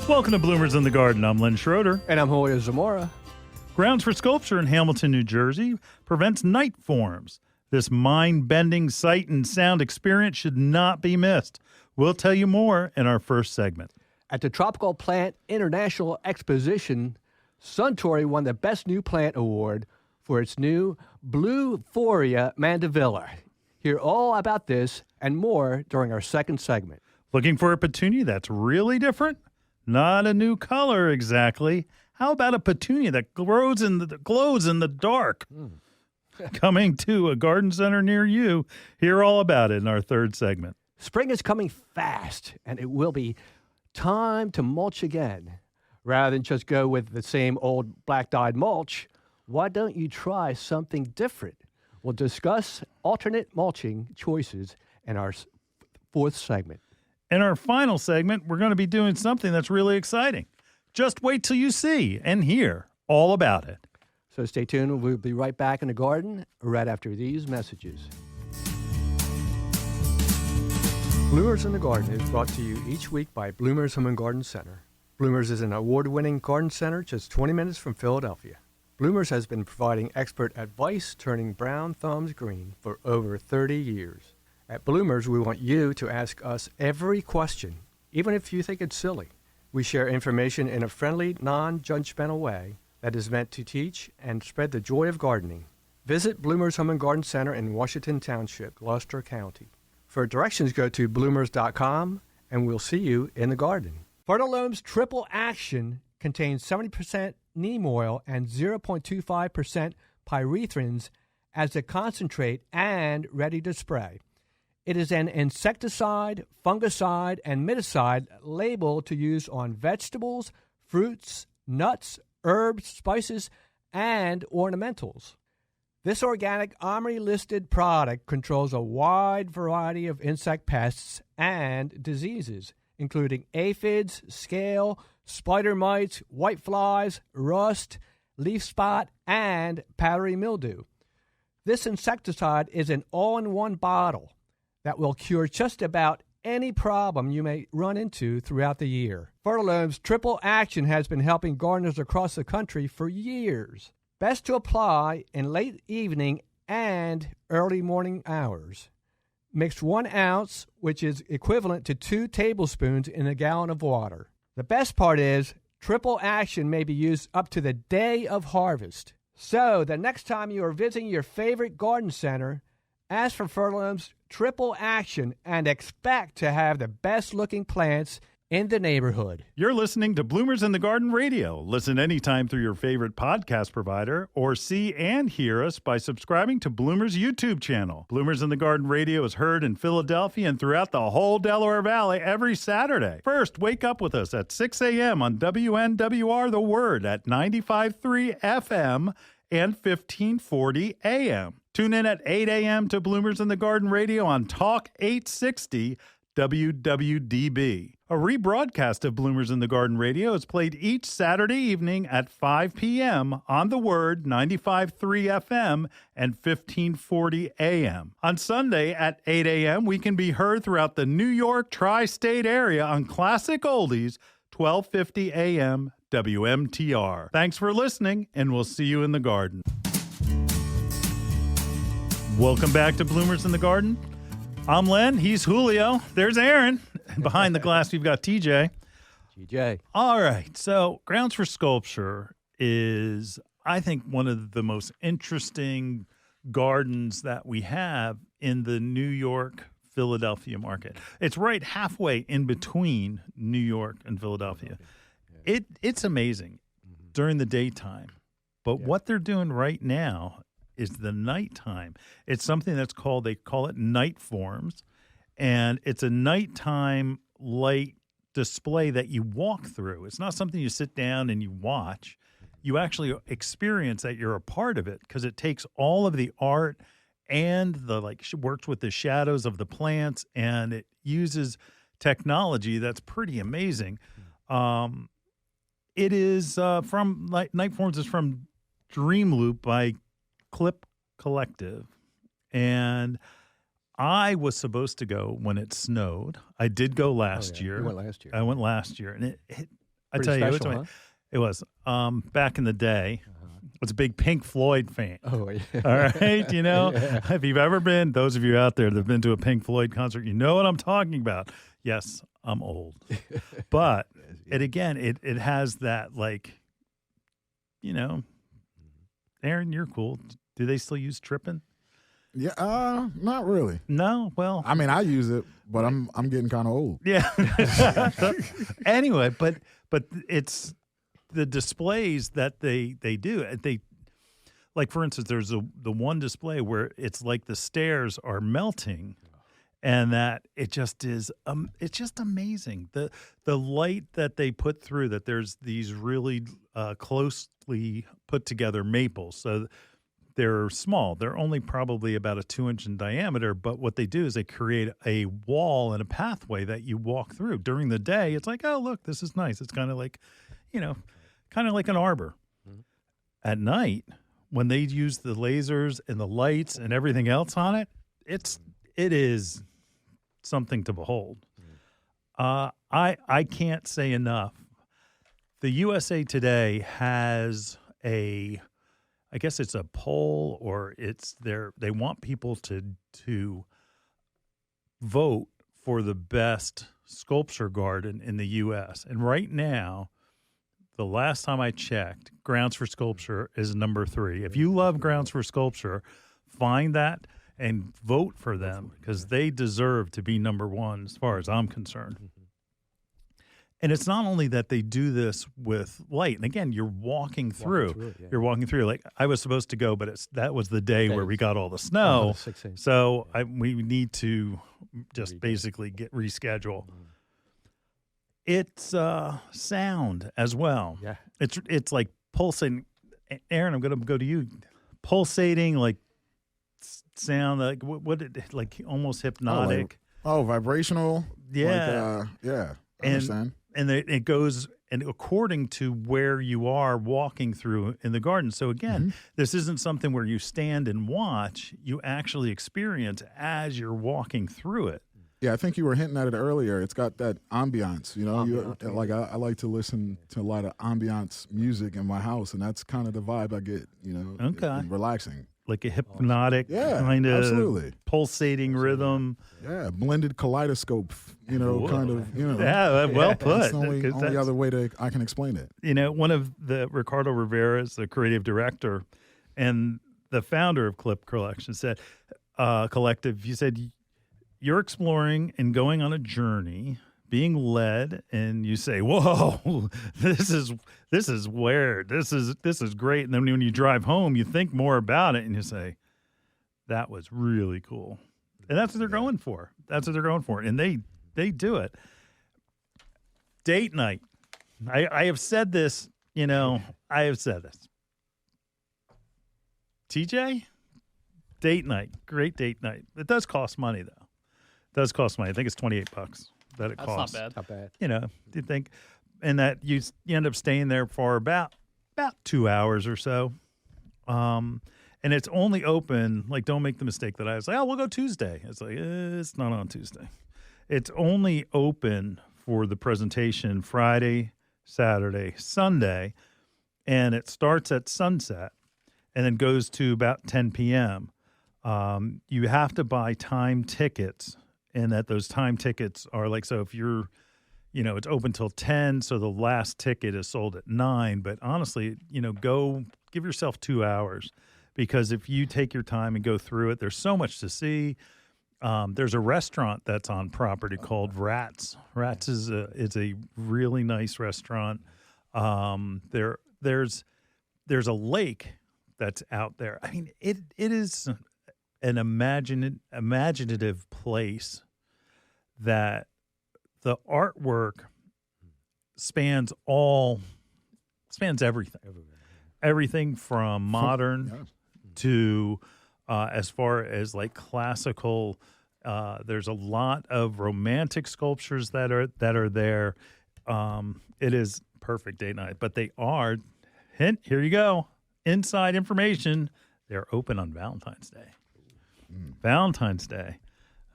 Welcome to Bloomers in the Garden. I'm Len Schroeder. And I'm Julio Zamora. Grounds for Sculpture in Hamilton, New Jersey prevents night forms. This mind-bending sight and sound experience should not be missed. We'll tell you more in our first segment. At the Tropical Plant International Exposition, Suntory won the Best New Plant Award for its new Parisol Mandevila. Hear all about this and more during our second segment. Looking for a petunia that's really different? Not a new color exactly. How about a petunia that glows in the dark? Coming to a garden center near you. Hear all about it in our third segment. Spring is coming fast, and it will be time to mulch again. Rather than just go with the same old black-dyed mulch, why don't you try something different? We'll discuss alternate mulching choices in our fourth segment. In our final segment, we're going to be doing something that's really exciting. Just wait till you see and hear all about it. So stay tuned. We'll be right back in the garden right after these messages. Bloomers in the Garden is brought to you each week by Bloomers Home and Garden Center. Bloomers is an award-winning garden center just 20 minutes from Philadelphia. Bloomers has been providing expert advice turning brown thumbs green for over 30 years. At Bloomers, we want you to ask us every question, even if you think it's silly. We share information in a friendly, non-judgmental way that is meant to teach and spread the joy of gardening. Visit Bloomers Home and Garden Center in Washington Township, Gloucester County. For directions, go to bloomers.com, and we'll see you in the garden. Fertilome's Triple Action contains 70% neem oil and 0.25% pyrethrins as a concentrate and ready to spray. It is an insecticide, fungicide, and miticide labeled to use on vegetables, fruits, nuts, herbs, spices, and ornamentals. This organic OMRI-listed product controls a wide variety of insect pests and diseases, including aphids, scale, spider mites, whiteflies, rust, leaf spot, and powdery mildew. This insecticide is an all-in-one bottle that will cure just about any problem you may run into throughout the year. Fertilome's Triple Action has been helping gardeners across the country for years. Best to apply in late evening and early morning hours. Mix 1 ounce, which is equivalent to 2 tablespoons in a gallon of water. The best part is Triple Action may be used up to the day of harvest. So the next time you are visiting your favorite garden center, ask for Fertilome's Triple Action and expect to have the best-looking plants in the neighborhood. You're listening to Bloomers in the Garden Radio. Listen anytime through your favorite podcast provider or see and hear us by subscribing to Bloomers YouTube channel. Bloomers in the Garden Radio is heard in Philadelphia and throughout the whole Delaware Valley every Saturday. First, wake up with us at 6 a.m. on WNWR The Word at 95.3 FM and 1540 AM. Tune in at 8 a.m. to Bloomers in the Garden Radio on Talk 860 WWDB. A rebroadcast of Bloomers in the Garden Radio is played each Saturday evening at 5 p.m. on The Word 95.3 FM and 1540 AM. On Sunday at 8 a.m., we can be heard throughout the New York Tri-State Area on Classic Oldies 1250 AM WMTR. Thanks for listening, and we'll see you in the garden. Welcome back to Bloomers in the Garden. I'm Len. He's Julio. There's Aaron. And behind the glass, we've got TJ. GJ. All right. So Grounds for Sculpture is, I think, one of the most interesting gardens that we have in the New York, Philadelphia market. It's right halfway in between New York and Philadelphia. It's amazing during the daytime. But what they're doing right now is the nighttime. It's something that's they call it night forms, and it's a nighttime light display that you walk through. It's not something you sit down and you watch. You actually experience that you're a part of it because it takes all of the art and works with the shadows of the plants, and it uses technology that's pretty amazing. It is from Night Forms is from Dream Loop by Clip Collective, and I was supposed to go when it snowed. I did go last year. You went last year. I went last year, and I Pretty tell you, special, huh? it was back in the day. I was a big Pink Floyd fan. Oh, yeah. All right, if you've ever been, those of you out there that have been to a Pink Floyd concert, you know what I'm talking about. Yes, I'm old, but it has that, like, Aaron, you're cool. Do they still use tripping? Yeah, not really. No, well, I mean, I use it, but I'm getting kind of old. yeah. Anyway, but it's the displays that they do. They, like, for instance, there's the one display where it's like the stairs are melting, and that it just is it's just amazing. The light that they put through, that there's these really closely put together maples. So they're small. They're only probably about a 2-inch in diameter, but what they do is they create a wall and a pathway that you walk through. During the day, it's like, oh, look, this is nice. It's kind of like, kind of like an arbor. Mm-hmm. At night, when they use the lasers and the lights and everything else on it, it is something to behold. I can't say enough. The USA Today has I guess it's a poll, or they want people to vote for the best sculpture garden in the U.S. And right now, the last time I checked, Grounds for Sculpture is number 3. If you love Grounds for Sculpture, find that and vote for them, because they deserve to be number 1 as far as I'm concerned. And it's not only that they do this with light. And again, you're walking through. You're walking through. Like, I was supposed to go, but that was the day where we got all the snow. So we need to just basically reschedule. It's sound as well. Yeah. It's like pulsating. Aaron, I'm going to go to you. Pulsating, like, sound, like like almost hypnotic. Vibrational. Yeah. I understand. And it goes, and according to where you are walking through in the garden. So again, this isn't something where you stand and watch. You actually experience as you're walking through it. Yeah, I think you were hinting at it earlier. It's got that ambiance, I like to listen to a lot of ambiance music in my house, and that's kind of the vibe I get, Okay. Relaxing. Like a hypnotic kind of absolutely. Pulsating rhythm. Yeah, blended kaleidoscope, kind of, Yeah, well put. That's the only other way I can explain it. One of the Ricardo Rivera's, the creative director and the founder of Clip Collection, said, Collective, he said, you're exploring and going on a journey, being led, and you say, whoa, this is weird. This is great. And then when you drive home, you think more about it and you say, that was really cool. And that's what they're going for. And they do it. Date night. I have said this, TJ, date night, great date night. It does cost money, though. I think it's $28 that it costs. That's not bad. Do you think? And that you end up staying there for about 2 hours or so. And it's only open, like, don't make the mistake that I was like, oh, we'll go Tuesday. It's like, it's not on Tuesday. It's only open for the presentation Friday, Saturday, Sunday, and it starts at sunset and then goes to about 10 p.m. You have to buy time tickets, and that those time tickets are like, so if you're, it's open till 10, so the last ticket is sold at 9. But honestly, go give yourself 2 hours, because if you take your time and go through it, there's so much to see. There's a restaurant that's on property called Rats. Rats is a really nice restaurant. There's a lake that's out there. I mean, it is an imaginative place that the artwork spans everything. Everything from modern to as far as like classical. There's a lot of romantic sculptures that are there. It is perfect date night, but they are, hint, here you go, inside information, they're open on Valentine's Day. Valentine's Day.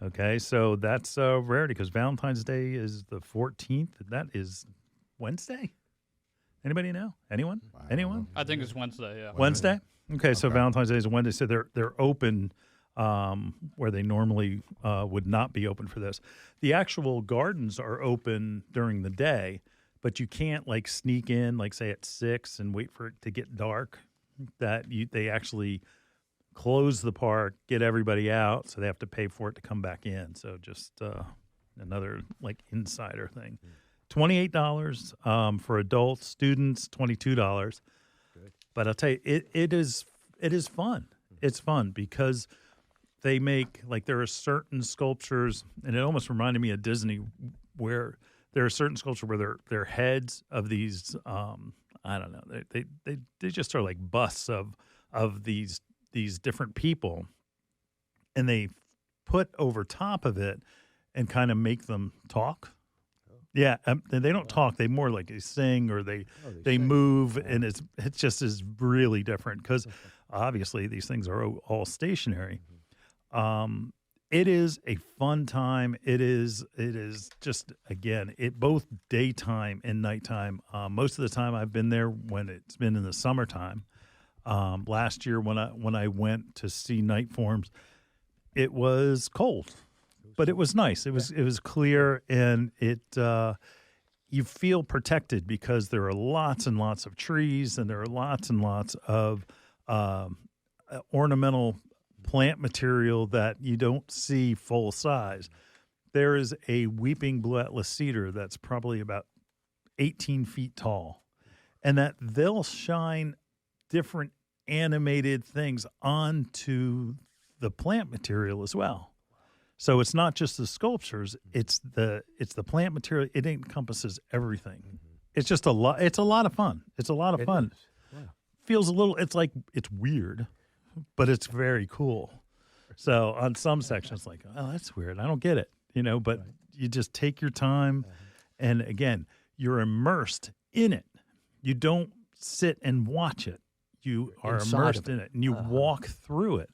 Okay, so that's a rarity, because Valentine's Day is the 14th. That is Wednesday? Anybody know? Anyone? Anyone? I think it's Wednesday, yeah. Wednesday? Okay, so Valentine's Day is Wednesday. So they're open where they normally would not be open for this. The actual gardens are open during the day, but you can't like sneak in, like say at 6 and wait for it to get dark. They actually close the park, get everybody out, so they have to pay for it to come back in. So just another like insider thing. $28 for adults, students $22. Good. But I'll tell you, it is fun. It's fun because they make like there are certain sculptures, and it almost reminded me of Disney, where there are certain sculptures where they're heads of these I don't know, they just are like busts of these different people, and they put over top of it and kind of make them talk. Yeah, they don't talk. They more like they sing or they move, and it just is really different because obviously these things are all stationary. It is a fun time. It is just, again, both daytime and nighttime. Most of the time I've been there when it's been in the summertime. Last year when I went to see night forms, it was cold. But it was nice. It was clear, and you feel protected because there are lots and lots of trees, and there are lots and lots of ornamental plant material that you don't see full size. There is a weeping blue Atlas cedar that's probably about 18 feet tall, and that they'll shine different animated things onto the plant material as well. So it's not just the sculptures; it's the plant material. It encompasses everything. It's just a lot. It's a lot of fun. It's a lot of fun. Yeah. Feels a little. It's like it's weird, but it's very cool. So on some sections, like, oh, that's weird. I don't get it, But you just take your time, and again, you're immersed in it. You don't sit and watch it. You are immersed in it, and you walk through it.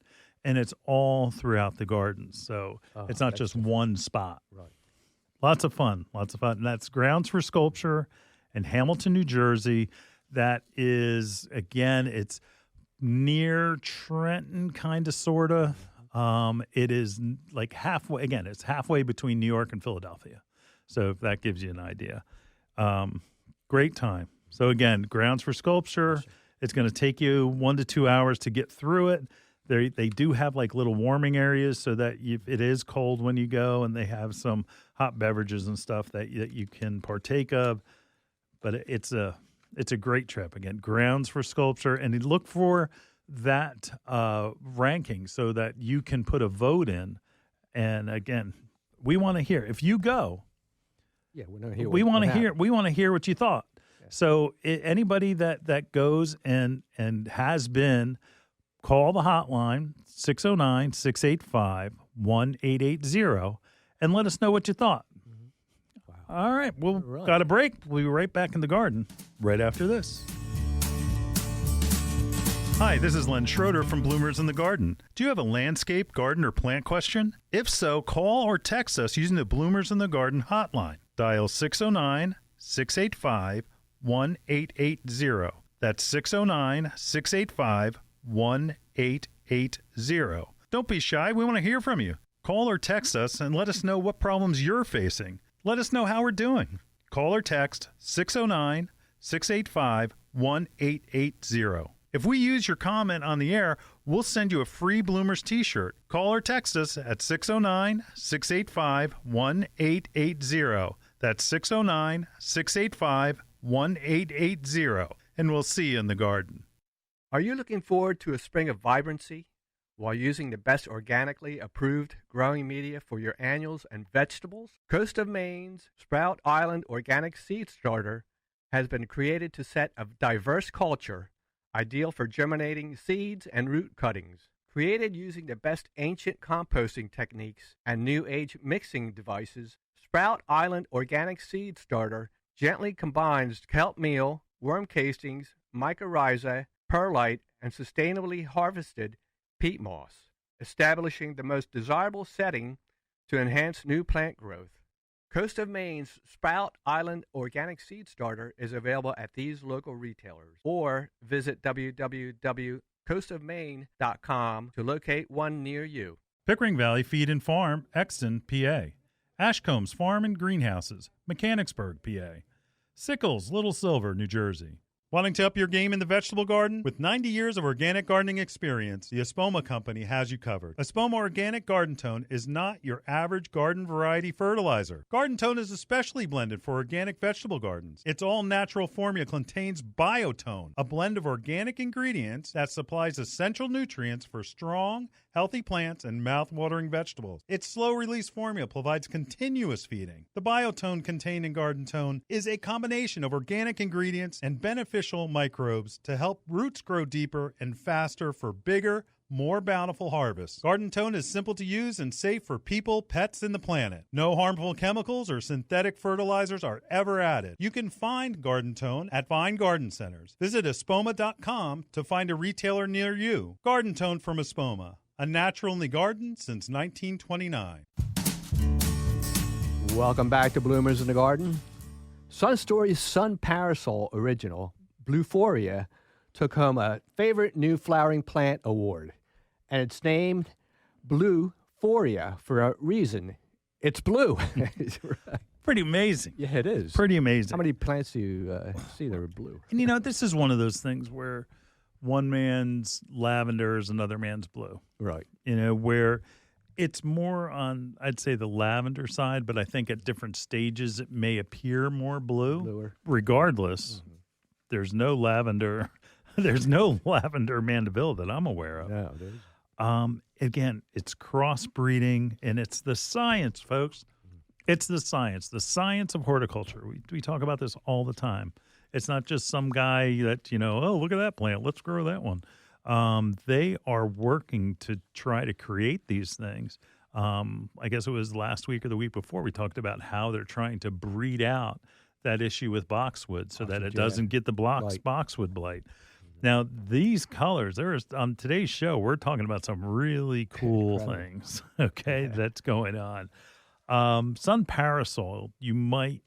And it's all throughout the garden. So it's not just one spot. Right. Lots of fun. And that's Grounds for Sculpture in Hamilton, New Jersey. That is, again, it's near Trenton, kind of, sort of. It is like halfway. Again, it's halfway between New York and Philadelphia. So if that gives you an idea. Great time. So again, Grounds for Sculpture. It's going to take you 1 to 2 hours to get through it. They do have like little warming areas so that it is cold when you go, and they have some hot beverages and stuff that you can partake of. But it's a great trip. Again, Grounds for Sculpture, and you look for that ranking so that you can put a vote in. And again, we want to hear if you go. Yeah, we want to hear what you thought. Yeah. So anybody that goes and has been. Call the hotline, 609-685-1880, and let us know what you thought. Wow. All right. Got a break. We'll be right back in the garden right after this. Hi, this is Len Schroeder from Bloomers in the Garden. Do you have a landscape, garden, or plant question? If so, call or text us using the Bloomers in the Garden hotline. Dial 609-685-1880. That's 609-685-1880. 1880. Don't be shy. We want to hear from you. Call or text us and let us know what problems you're facing. Let us know how we're doing. Call or text 609-685-1880. If we use your comment on the air, we'll send you a free Bloomers t-shirt. Call or text us at 609-685-1880. That's 609-685-1880. And we'll see you in the garden. Are you looking forward to a spring of vibrancy while using the best organically approved growing media for your annuals and vegetables? Coast of Maine's Sprout Island Organic Seed Starter has been created to set a diverse culture, ideal for germinating seeds and root cuttings. Created using the best ancient composting techniques and new age mixing devices, Sprout Island Organic Seed Starter gently combines kelp meal, worm casings, mycorrhiza, perlite, and sustainably harvested peat moss, establishing the most desirable setting to enhance new plant growth. Coast of Maine's Sprout Island Organic Seed Starter is available at these local retailers, or visit www.coastofmaine.com to locate one near you. Pickering Valley Feed and Farm, Exton, PA. Ashcombs Farm and Greenhouses, Mechanicsburg, PA. Sickles, Little Silver, New Jersey. Wanting to up your game in the vegetable garden? With 90 years of organic gardening experience, the Espoma Company has you covered. Espoma Organic Garden Tone is not your average garden variety fertilizer. Garden Tone is especially blended for organic vegetable gardens. Its all-natural formula contains Biotone, a blend of organic ingredients that supplies essential nutrients for strong, healthy plants and mouth-watering vegetables. Its slow-release formula provides continuous feeding. The Biotone contained in Garden Tone is a combination of organic ingredients and beneficial microbes to help roots grow deeper and faster for bigger, more bountiful harvests. Garden Tone is simple to use and safe for people, pets, and the planet. No harmful chemicals or synthetic fertilizers are ever added. You can find Garden Tone at fine garden centers. Visit espoma.com to find a retailer near you. Garden Tone from Espoma, a natural in the garden since 1929. Welcome back to Bloomers in the Garden. Sun Story's Sun Parasol original, Bluephoria, took home a Favorite New Flowering Plant Award. And it's named Bluephoria for a reason. It's blue. Pretty amazing. Yeah, it is. Pretty amazing. How many plants do you see that are blue? And you know, this is one of those things where one man's lavender is another man's blue. Right. You know, where it's more on, I'd say, the lavender side, but I think at different stages it may appear more blue. Bluer. Regardless, there's no lavender. There's no lavender Mandevilla that I'm aware of. No, there is. Again, it's crossbreeding, and it's the science, folks. It's the science of horticulture. We talk about this all the time. It's not just some guy that, you know, oh, look at that plant, let's grow that one. They are working to try to create these things. I guess it was last week or the week before we talked about how they're trying to breed out that issue with boxwood so that it doesn't get the boxwood blight. Now, these colors, on today's show, we're talking about some really cool things, okay, that's going on. Sun Parasol, you might,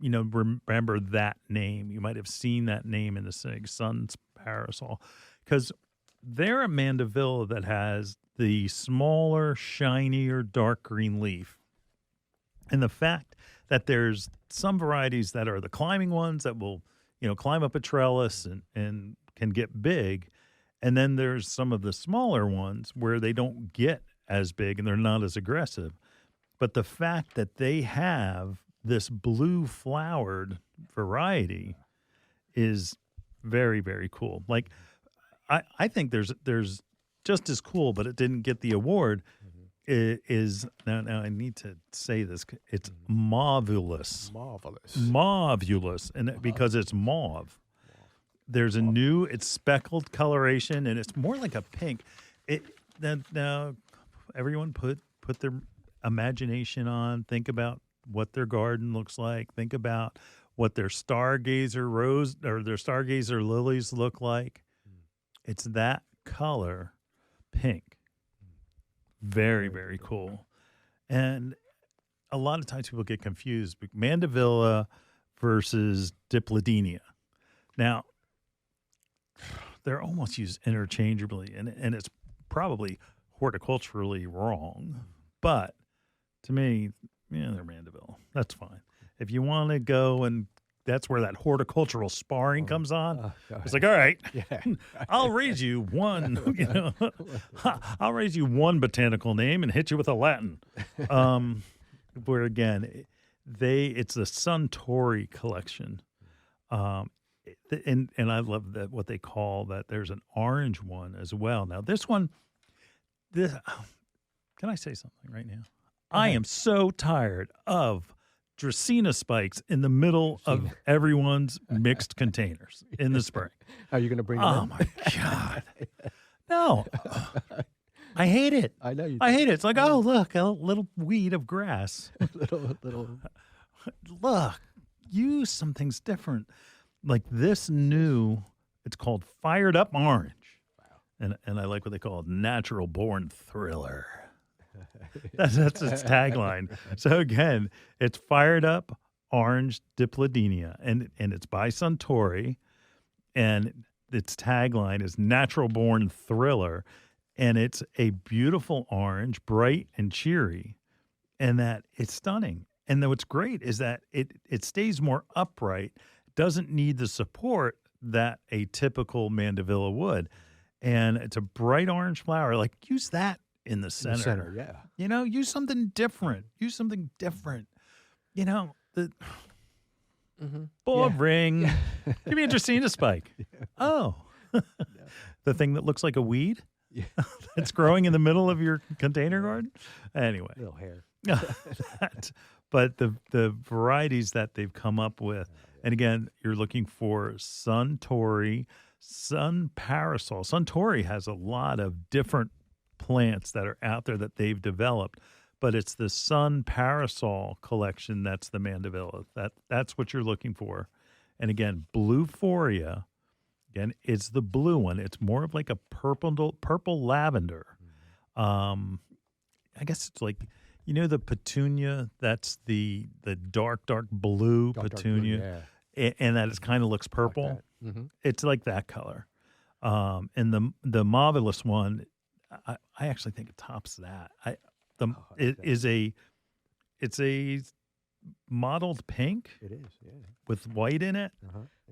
you know, remember that name. You might have seen that name in the SIG, Sun's Parasol, because they're a Mandevilla that has the smaller, shinier, dark green leaf. And the fact that there's some varieties that are the climbing ones that will, you know, climb up a trellis and can get big. And then there's some of the smaller ones where they don't get as big and they're not as aggressive. But the fact that they have this blue flowered variety is very, very cool. Like, I think there's just as cool, but it didn't get the award. It is now I need to say this. It's Mauvulus. Mauvulus, and because it's mauve. There's a new, it's speckled coloration, and it's more like a pink. Now, everyone put their imagination on. Think about what their garden looks like. Think about what their stargazer rose or their stargazer lilies look like. It's that color, pink. Very, very cool. And a lot of times people get confused. Mandevilla versus Diplodenia. Now, they're almost used interchangeably, and it's probably horticulturally wrong. But to me, yeah, they're Mandevilla. That's fine. If you want to go and that's where that horticultural sparring comes on. It's like, all right, I'll raise you one, you know, I'll raise you one botanical name and hit you with a Latin. Where again, it's the Suntory collection. And I love that what they call that. There's an orange one as well. Now this one, can I say something right now? I am so tired of Dracaena spikes in the middle of everyone's mixed containers in the spring. Are you going to bring them in? Oh, my God. No. I hate it. I know you do. I hate it. It's like, oh, look, a little weed of grass. little. Look, use some things different. Like this new, it's called Fired Up Orange. Wow. And I like what they call it, Natural Born Thriller. That's its tagline. So again, it's fired up orange dipladenia, and it's by Suntory, and its tagline is natural born thriller, and it's a beautiful orange, bright and cheery, and that it's stunning. And then what's great is that it stays more upright, doesn't need the support that a typical Mandevilla would. And it's a bright orange flower. Like, use that in the center. Yeah. You know, use something different. Use something different. You know, the boring. Yeah. You'd be interested in a spike. Yeah. Oh, the thing that looks like a weed that's growing in the middle of your container garden. Anyway, little hair. But the varieties that they've come up with, and again, you're looking for Suntory, Sun Parisol. Suntory has a lot of different plants that are out there that they've developed, but it's the Sun Parisol collection that's the Mandevilla. That's what you're looking for. And again, Bluephoria, again, it's the blue one. It's more of like a purple lavender. I guess it's like, you know, the petunia, that's the dark blue petunia, dark blue, and that it kind of looks purple. Like It's like that color. And the marvelous one, I actually think it tops that. It's a mottled pink. It is, yeah. With white in it.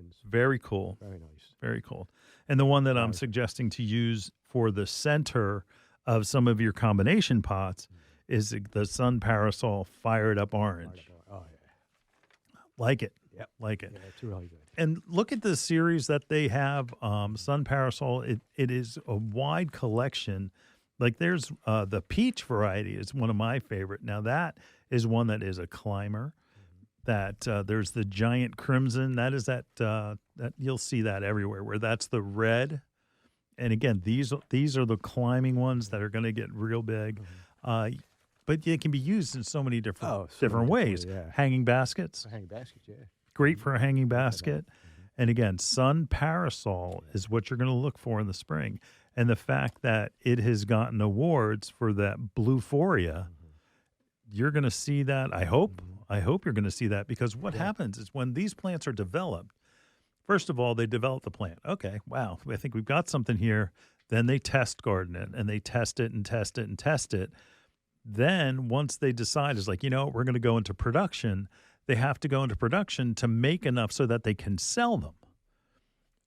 It's very cool. Very nice. Very cool. And the one that I'm suggesting to use for the center of some of your combination pots is the Sun Parisol Fired Up Orange. Oh, yeah. Like it. Yep. Like it. Yeah, it's really good. And look at the series that they have, Sun Parisol. It is a wide collection. Like there's the peach variety is one of my favorite. Now that is one that is a climber. That there's the giant crimson. That is that you'll see that everywhere. Where that's the red. And again, these are the climbing ones that are going to get real big. But it can be used in so many different ways. Yeah. Hanging baskets. Hanging baskets, yeah. Great for a hanging basket. And again, Sun Parisol is what you're going to look for in the spring. And the fact that it has gotten awards for that Bluephoria, you're going to see that. I hope you're going to see that, because what happens is when these plants are developed, first of all, they develop the plant. Okay, wow, I think we've got something here. Then they test garden it, and they test it and test it and test it. Then once they decide, it's like, you know, we're going to go into production, they have to go into production to make enough so that they can sell them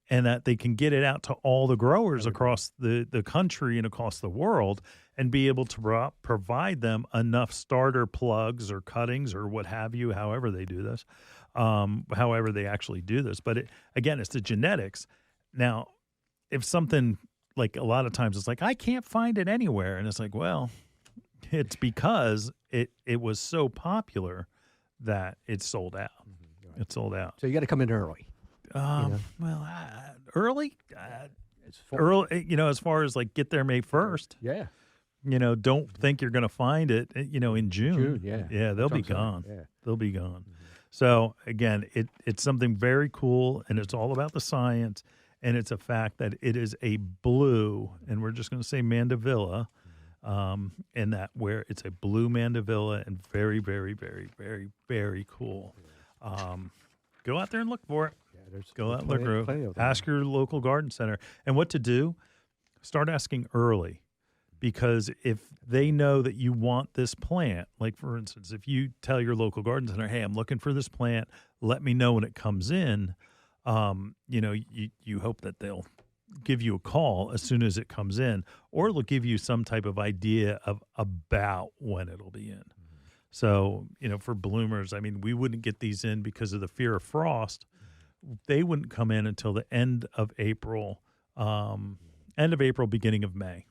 and that they can get it out to all the growers across the country and across the world and be able to provide them enough starter plugs or cuttings or what have you, however they do this, however they actually do this. But again, it's the genetics. Now, if something, like a lot of times it's like, I can't find it anywhere. And it's like, well, it's because it was so popular that it sold out. Right. It sold out. So you got to come in early. Well, early, It's early. You know, as far as like get there May 1st. Yeah. You know, don't think you're going to find it. You know, in June. Yeah. They'll be gone. Yeah. They'll be gone. So again, it's something very cool, and it's all about the science, and it's a fact that it is a blue, and we're just going to say Mandevilla. And that where it's a blue Mandevilla, and very, very, very, very, very cool. Go out there and look for it. Yeah, go out and look for it. Ask your local garden center. And what to do, start asking early, because if they know that you want this plant, like for instance, if you tell your local garden center, hey, I'm looking for this plant, let me know when it comes in, you know, you hope that they'll give you a call as soon as it comes in, or it'll give you some type of idea of about when it'll be in. So, you know, for bloomers, I mean, we wouldn't get these in because of the fear of frost. They wouldn't come in until the end of April, beginning of May.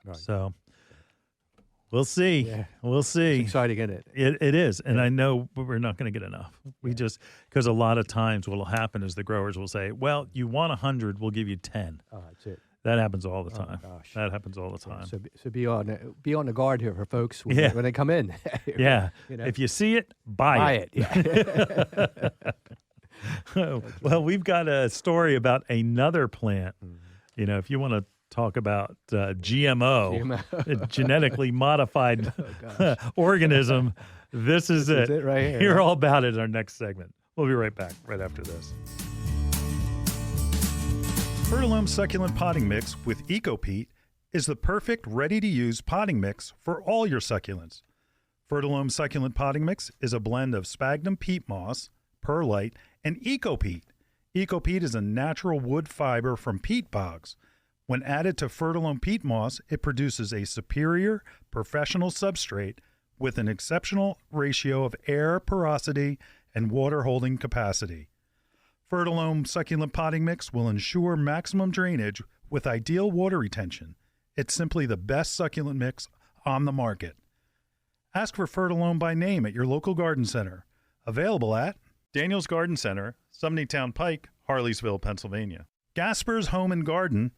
Right. So we'll see. Yeah. We'll see. It's exciting, isn't it? It is. And I know we're not going to get enough. We just, because a lot of times what will happen is the growers will say, well, you want 100, we'll give you 10. Oh, that's it. That happens all the time. Oh, gosh. That happens all the time. So be on the guard here for folks when they come in. Yeah. You know? If you see it, buy it. Yeah. Well, we've got a story about another plant. You know, if you want to talk about GMO, genetically modified organism. This is it. Right here. Hear all about it in our next segment. We'll be right back right after this. Fertilome Succulent Potting Mix with EcoPeat is the perfect ready-to-use potting mix for all your succulents. Fertilome Succulent Potting Mix is a blend of sphagnum peat moss, perlite, and EcoPeat. EcoPeat is a natural wood fiber from peat bogs. When added to Fertilome peat moss, it produces a superior professional substrate with an exceptional ratio of air porosity and water holding capacity. Fertilome Succulent Potting Mix will ensure maximum drainage with ideal water retention. It's simply the best succulent mix on the market. Ask for Fertilome by name at your local garden center. Available at Daniel's Garden Center, Sumneytown Pike, Harleysville, Pennsylvania. Gasper's Home and Garden,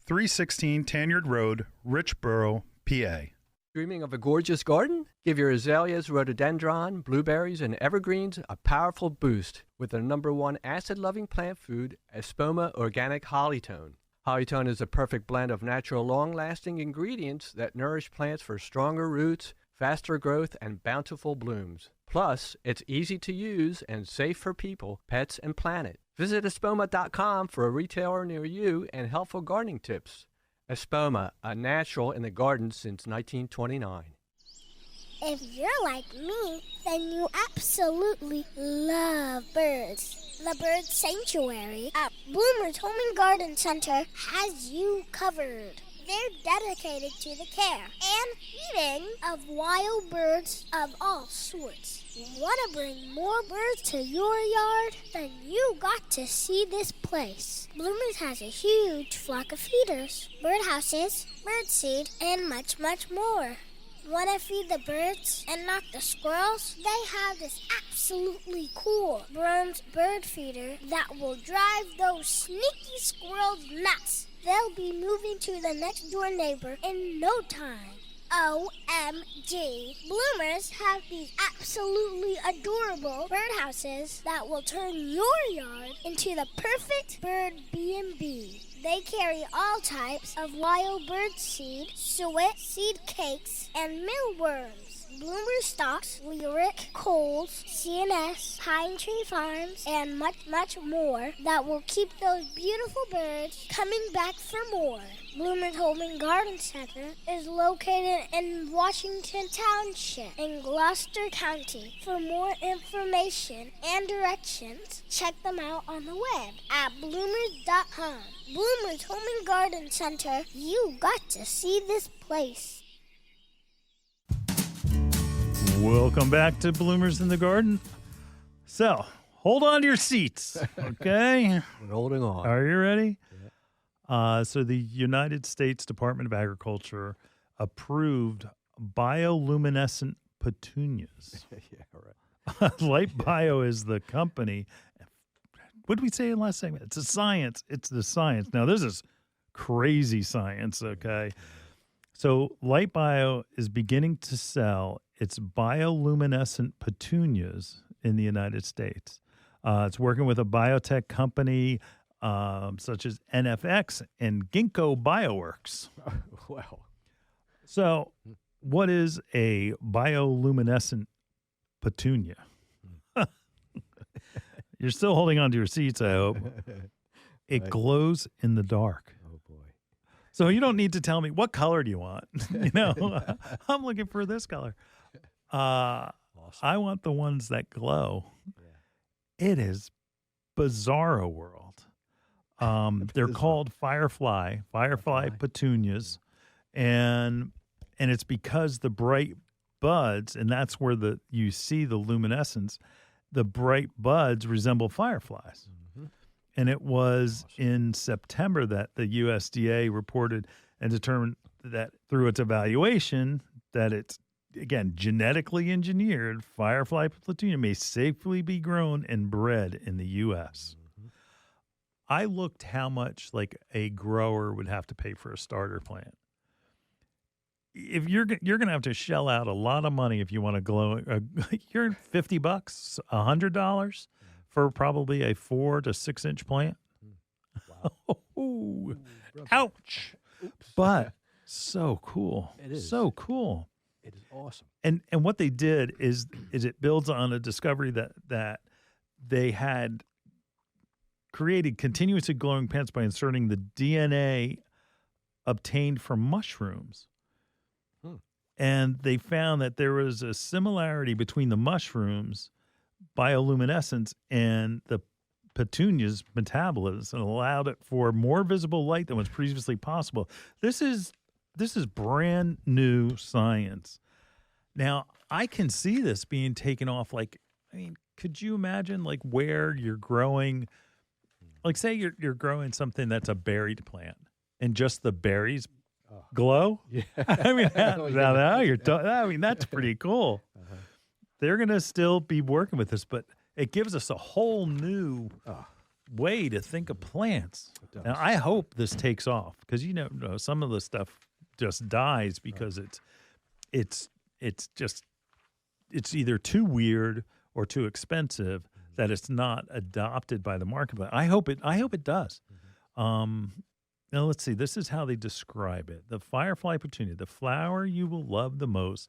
316 Tanyard Road, Richboro, PA. Dreaming of a gorgeous garden? Give your azaleas, rhododendron, blueberries, and evergreens a powerful boost with their #1 acid-loving plant food, Espoma Organic Hollytone. Hollytone is a perfect blend of natural, long-lasting ingredients that nourish plants for stronger roots, faster growth, and bountiful blooms. Plus, it's easy to use and safe for people, pets, and planet. Visit espoma.com for a retailer near you and helpful gardening tips. Espoma, a natural in the garden since 1929. If you're like me, then you absolutely love birds. The Bird Sanctuary at Bloomer's Home and Garden Center has you covered. They're dedicated to the care and feeding of wild birds of all sorts. Want to bring more birds to your yard? Then you got to see this place. Bloomers has a huge flock of feeders, birdhouses, birdseed, and much, much more. Want to feed the birds and not the squirrels? They have this absolutely cool bronze bird feeder that will drive those sneaky squirrels nuts. They'll be moving to the next door neighbor in no time. OMG. Bloomers have these absolutely adorable birdhouses that will turn your yard into the perfect bird B&B. They carry all types of wild bird seed, suet, seed cakes, and mealworms. Bloomer stocks Lyric, Coles, CNS, Pine Tree Farms, and much, much more that will keep those beautiful birds coming back for more. Bloomer's Home and Garden Center is located in Washington Township in Gloucester County. For more information and directions, check them out on the web at bloomers.com. Bloomer's Home and Garden Center, you got to see this place. Welcome back to Bloomers in the Garden. So, hold on to your seats, okay? We're holding on. Are you ready? Yeah. So the United States Department of Agriculture approved bioluminescent petunias. Yeah, right. Light Bio is the company. What did we say in the last segment? It's a science. It's the science. Now, this is crazy science, okay? So Light Bio is beginning to sell its bioluminescent petunias in the United States. It's working with a biotech company such as NFX and Ginkgo Bioworks. Wow. So what is a bioluminescent petunia? You're still holding on to your seats, I hope. It glows in the dark. Oh, boy. So you don't need to tell me, what color do you want? I'm looking for this color. Awesome. I want the ones that glow. Yeah. It is bizarro world. They're called firefly petunias, and it's because the bright buds, and that's where you see the luminescence. The bright buds resemble fireflies. Mm-hmm. And it was in September that the USDA reported and determined that through its evaluation that it's, again, genetically engineered firefly petunia may safely be grown and bred in the U.S. Mm-hmm. I looked how much like a grower would have to pay for a starter plant. If you're going to have to shell out a lot of money if you want to glow, you're $50, $100 for probably a 4 to 6 inch plant. Wow. Ooh, ouch. but so cool. It is. So cool. It is awesome. And what they did is it builds on a discovery that they had created continuously glowing plants by inserting the DNA obtained from mushrooms. And they found that there was a similarity between the mushrooms bioluminescence and the petunias metabolism, and allowed it for more visible light than was previously possible. This is brand new science. Now, I can see this being taken off. Could you imagine where you're growing, say you're growing something that's a berried plant and just the berries glow? Yeah. That's pretty cool. They're going to still be working with this, but it gives us a whole new way to think of plants. Now, I hope this takes off because, some of the stuff just dies because it's either too weird or too expensive that it's not adopted by the marketplace. I hope it does. Now, let's see. This is how they describe it. The firefly petunia, the flower you will love the most.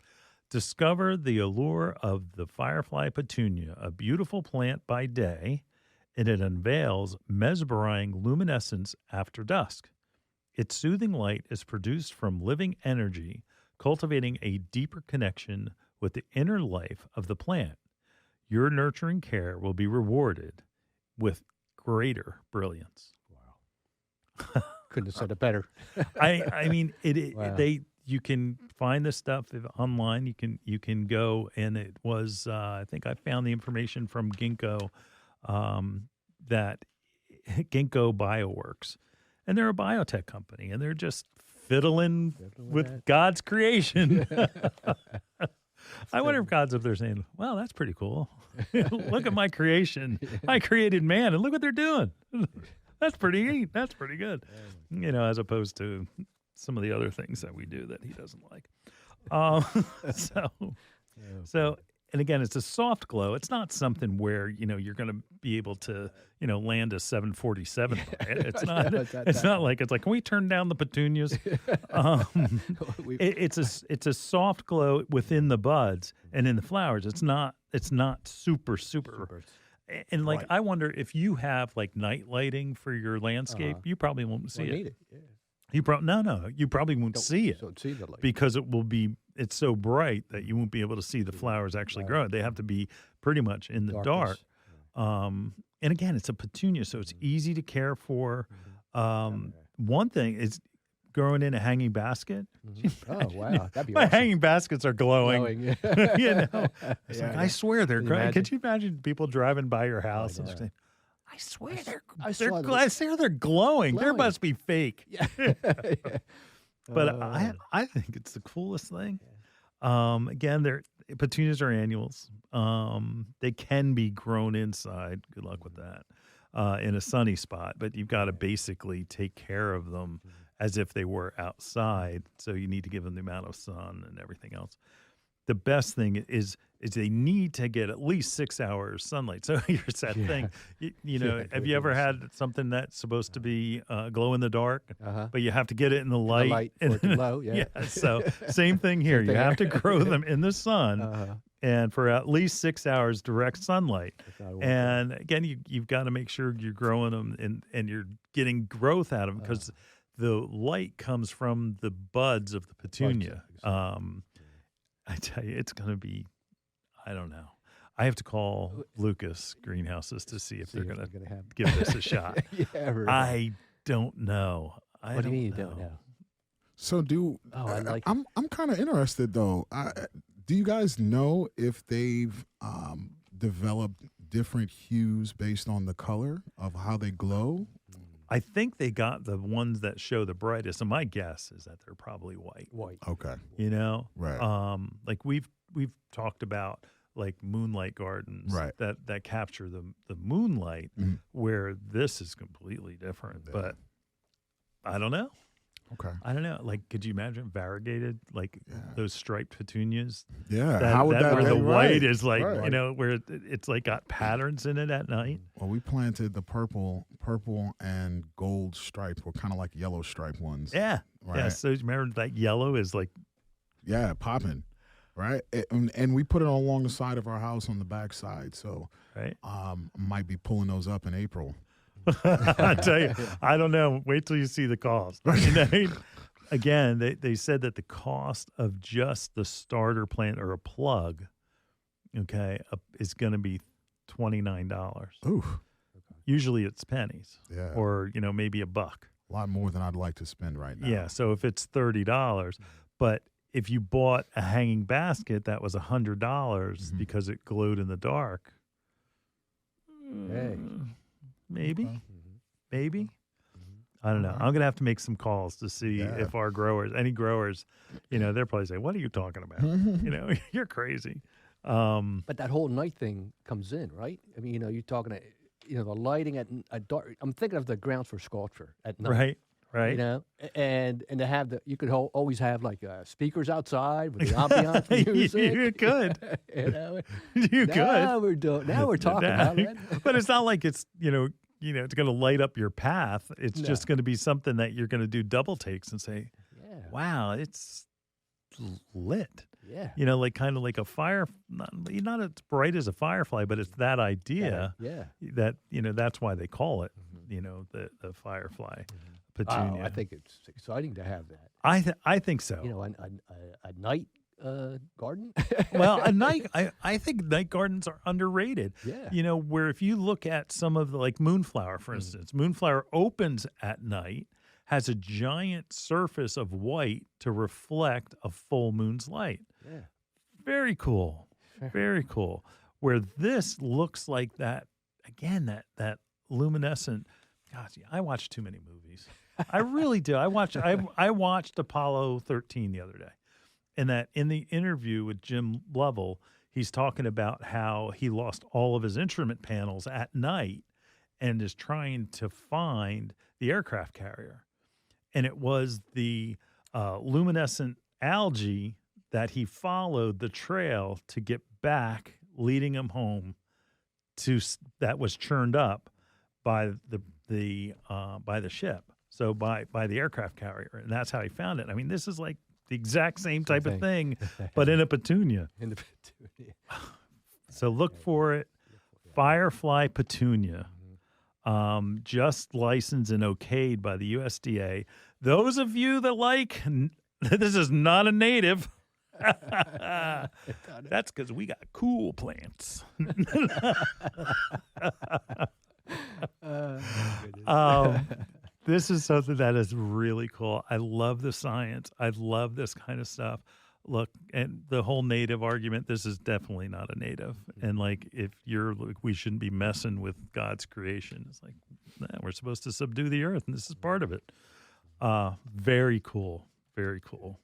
Discover the allure of the firefly petunia, a beautiful plant by day, and it unveils mesmerizing luminescence after dusk. Its soothing light is produced from living energy, cultivating a deeper connection with the inner life of the plant. Your nurturing care will be rewarded with greater brilliance. Wow. Couldn't have said it better. Wow. You can find this stuff online. You can go, and it was I think I found the information from Ginkgo, that Ginkgo Bioworks, and they're a biotech company, and they're just fiddling with God's creation. I wonder if God's up there saying, "Well, that's pretty cool. Look at my creation. I created man, and look what they're doing. That's pretty neat. That's pretty good." As opposed to some of the other things that we do that he doesn't like. So, and again, it's a soft glow. It's not something where, you're going to be able to, land a 747 by it. It's not, it's like, can we turn down the petunias? It's a soft glow within the buds and in the flowers. It's not super. And right. I wonder if you have night lighting for your landscape, you probably won't see it. Need it. Yeah. You probably won't see it See the light. because it's so bright that you won't be able to see the flowers actually grow. They have to be pretty much in the dark. And again, it's a petunia, so it's easy to care for. One thing is growing in a hanging basket. Oh, wow. That'd be My awesome. hanging baskets are glowing. Yeah. It's I swear they're growing. Could you imagine people driving by your house and saying, I swear they're glowing. They must be fake. Yeah. But I think it's the coolest thing. Again, petunias are annuals. They can be grown inside. Good luck with that. In a sunny spot, but you've got to basically take care of them as if they were outside. So you need to give them the amount of sun and everything else. The best thing is they need to get at least 6 hours sunlight. So here's that thing. Have you ever had something that's supposed to be glow in the dark, but you have to get it in the light? The light for it to glow, yeah. So same thing here. You have to grow them in the sun and for at least 6 hours direct sunlight. And again, you've got to make sure you're growing them and you're getting growth out of them because the light comes from the buds of the petunia. I tell you, it's going to be, I don't know. I have to call Lucas Greenhouses to see if they're going to give this a shot. Right. I don't know. What do you mean you don't know? So I'm kind of interested though. Do you guys know if they've developed different hues based on the color of how they glow? I think they got the ones that show the brightest, and my guess is that they're probably white. Okay. Right. We've talked about moonlight gardens that capture the moonlight, where this is completely different. Yeah. But I don't know. Okay. I don't know. Could you imagine variegated, those striped petunias? Yeah. How would that where be? the white is where it's got patterns in it at night? Well, we planted the purple and gold striped, or kind of like yellow striped ones. Yeah. right? Yeah, so remember that yellow is like... Yeah, popping, right? And we put it along the side of our house on the back side, so right. Might be pulling those up in April. I tell you, I don't know. Wait till you see the cost. Again, they said that the cost of just the starter plant or a plug, is going to be $29. Ooh. Usually it's pennies. Yeah. Or, maybe $1. A lot more than I'd like to spend right now. Yeah, so if it's $30, but if you bought a hanging basket that was $100 because it glowed in the dark, maybe, maybe. I don't know. I'm going to have to make some calls to see if our growers, any growers, they're probably saying, what are you talking about? You're crazy. But that whole night thing comes in, right? I mean, you're talking, the lighting at dark. I'm thinking of the grounds for sculpture at night. Right. And to have you could always have like speakers outside with the ambiance music. You could. You could. Now we're talking about it. But it's not like it's, it's going to light up your path. It's just going to be something that you're going to do double takes and say, wow, it's lit. Yeah. Like kind of like a fire, not as bright as a firefly, but it's that idea that, that's why they call it, the firefly. Petunia. I think it's exciting to have that. I think so. A night garden. Well, a night. I think night gardens are underrated. Yeah. Where if you look at some of the moonflower, for instance, moonflower opens at night, has a giant surface of white to reflect a full moon's light. Yeah. Very cool. Very cool. Where this looks like that again, that luminescent. Gosh, I watch too many movies. I really do. I watched Apollo 13 the other day, and that in the interview with Jim Lovell, he's talking about how he lost all of his instrument panels at night and is trying to find the aircraft carrier, and it was the luminescent algae that he followed the trail to get back, leading him home that was churned up by the ship, so by the aircraft carrier, and that's how he found it. I mean, this is like the exact same type of thing, but in a petunia. So look for it, Firefly Petunia, just licensed and okayed by the USDA. Those of you that this is not a native. That's because we got cool plants. This is something that is really cool. I love the science. I love this kind of stuff. Look, and the whole native argument, this is definitely not a native. And if you're we shouldn't be messing with God's creation. It's we're supposed to subdue the earth, and this is part of it. Very cool. Very cool.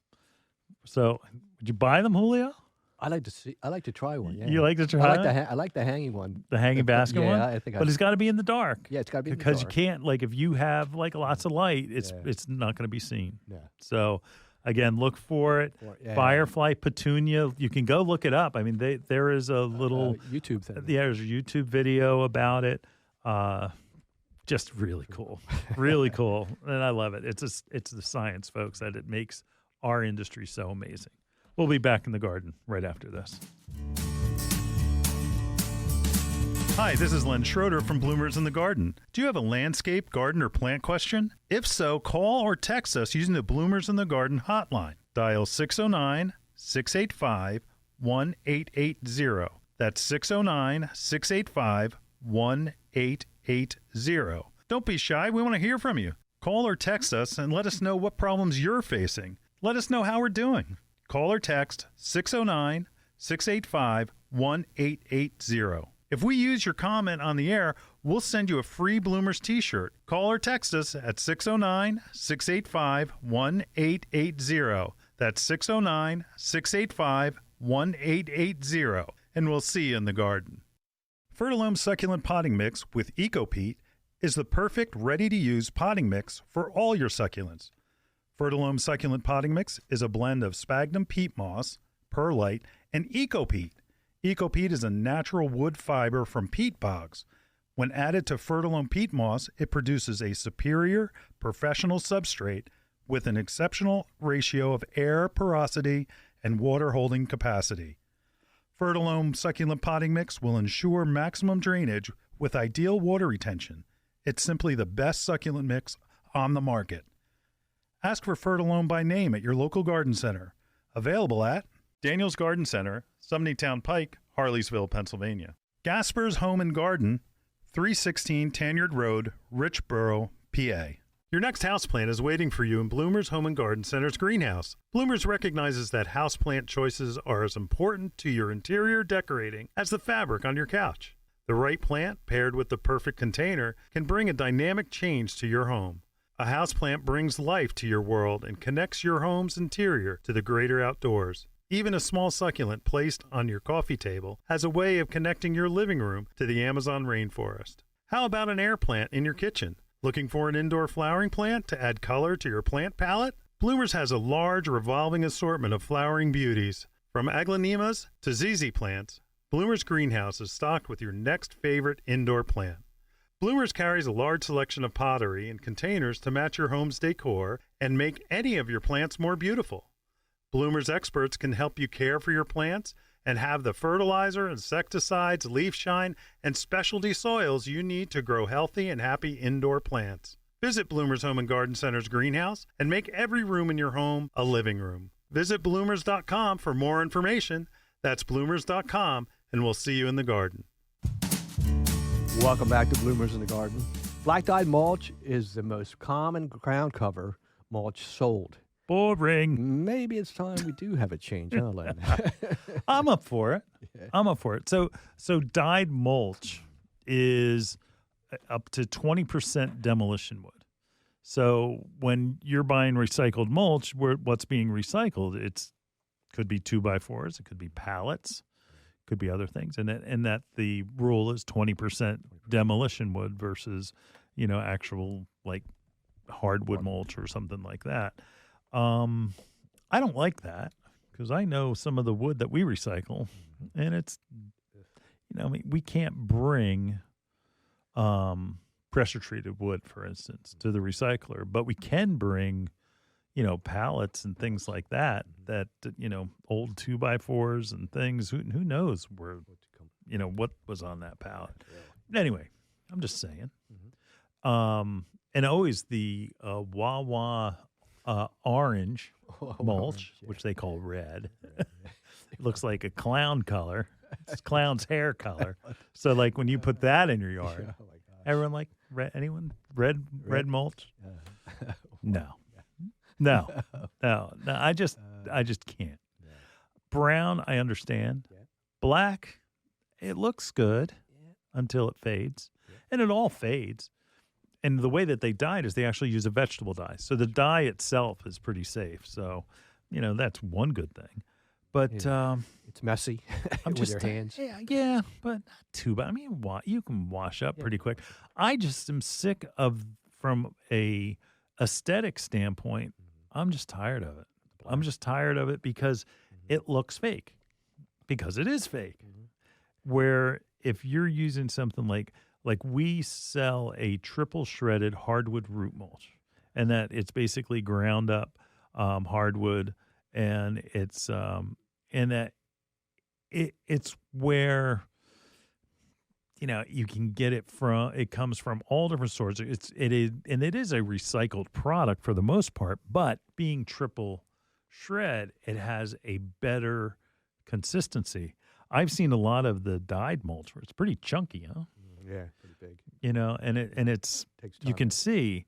So, would you buy them, Julio? I like to try one. Yeah. You like to try? I like the hanging one. The hanging basket one. I think. But it's got to be in the dark. Yeah, it's got to be in the because dark. you can't if you have lots of light, it's not going to be seen. Yeah. So again, look for it. Firefly Petunia. You can go look it up. I mean, there is a little YouTube thing. Yeah, there's a YouTube video about it. Just really cool, really cool, and I love it. It's the science, folks, that it makes our industry so amazing. We'll be back in the garden right after this. Hi, this is Len Schroeder from Bloomers in the Garden. Do you have a landscape, garden, or plant question? If so, call or text us using the Bloomers in the Garden hotline. Dial 609-685-1880. That's 609-685-1880. Don't be shy. We want to hear from you. Call or text us and let us know what problems you're facing. Let us know how we're doing. Call or text 609-685-1880. If we use your comment on the air, we'll send you a free Bloomers t-shirt. Call or text us at 609-685-1880. That's 609-685-1880. And we'll see you in the garden. Fertilome Succulent Potting Mix with EcoPeat is the perfect ready-to-use potting mix for all your succulents. Fertilome Succulent Potting Mix is a blend of sphagnum peat moss, perlite, and EcoPeat. EcoPeat is a natural wood fiber from peat bogs. When added to Fertilome peat moss, it produces a superior, professional substrate with an exceptional ratio of air porosity and water holding capacity. Fertilome succulent potting mix will ensure maximum drainage with ideal water retention. It's simply the best succulent mix on the market. Ask for Fertilome by name at your local garden center. Available at Daniel's Garden Center, Sumneytown Pike, Harleysville, Pennsylvania. Gasper's Home and Garden, 316 Tanyard Road, Richboro, PA. Your next houseplant is waiting for you in Bloomer's Home and Garden Center's greenhouse. Bloomers recognizes that houseplant choices are as important to your interior decorating as the fabric on your couch. The right plant, paired with the perfect container, can bring a dynamic change to your home. A houseplant brings life to your world and connects your home's interior to the greater outdoors. Even a small succulent placed on your coffee table has a way of connecting your living room to the Amazon rainforest. How about an air plant in your kitchen? Looking for an indoor flowering plant to add color to your plant palette? Bloomers has a large revolving assortment of flowering beauties. From aglaonemas to ZZ plants, Bloomers Greenhouse is stocked with your next favorite indoor plant. Bloomers carries a large selection of pottery and containers to match your home's decor and make any of your plants more beautiful. Bloomers experts can help you care for your plants and have the fertilizer, insecticides, leaf shine, and specialty soils you need to grow healthy and happy indoor plants. Visit Bloomers Home and Garden Center's greenhouse and make every room in your home a living room. Visit bloomers.com for more information. That's bloomers.com, and we'll see you in the garden. Welcome back to Bloomers in the Garden. Black-dyed mulch is the most common ground cover mulch sold. Boring. Maybe it's time we do have a change, huh, Len? I'm up for it. Yeah. I'm up for it. So dyed mulch is up to 20% demolition wood. So when you're buying recycled mulch, what's being recycled, it's could be 2x4s, it could be pallets, could be other things, and that the rule is 20% demolition wood versus actual like hardwood mulch or something like that. I don't like that because I know some of the wood that we recycle, and it's, we can't bring pressure treated wood, for instance, to the recycler, but we can bring, pallets and things like that, old 2x4s and things. Who knows where, what was on that pallet. Anyway, I'm just saying. And always the Wawa orange mulch, which they call red. It looks like a clown color. It's clown's hair color. So like when you put that in your yard, everyone like red, anyone red mulch? No. I just can't. Brown, I understand. Black, it looks good until it fades, and it all fades. And the way that they dye it is they actually use a vegetable dye. So the dye itself is pretty safe. So, that's one good thing. But it's messy with your hands. Yeah, but not too bad. I mean, you can wash up pretty quick. I just am sick of, from a aesthetic standpoint, I'm just tired of it. I'm just tired of it because it looks fake. Because it is fake. Where if you're using something like we sell a triple shredded hardwood root mulch, and that it's basically ground up hardwood, and it's it's where you can get it from. It comes from all different sources. It is a recycled product for the most part, but being triple shred, it has a better consistency. I've seen a lot of the dyed mulch where it's pretty chunky, huh? Yeah, pretty big. And it's you can see.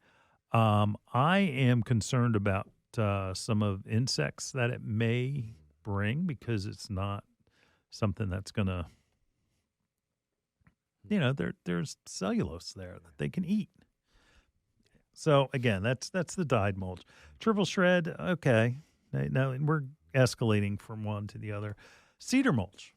I am concerned about some of insects that it may bring because it's not something that's gonna. There's cellulose there that they can eat. So again, that's the dyed mulch. Triple shred, okay. Now we're escalating from one to the other. Cedar mulch.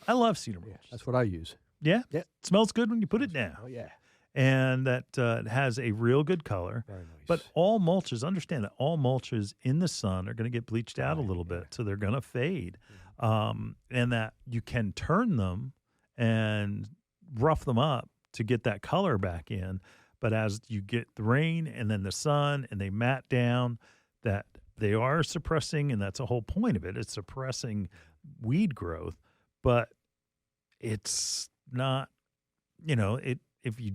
I love cedar mulch. That's what I use. Yeah? Yeah. It smells good when you put it down. Oh, yeah. And that it has a real good color. Very nice. But all mulches, understand that all mulches in the sun are going to get bleached out a little bit, so they're going to fade. And that you can turn them and rough them up to get that color back in. But as you get the rain and then the sun and they mat down, that they are suppressing, and that's the whole point of it. It's suppressing weed growth, but it's not, if you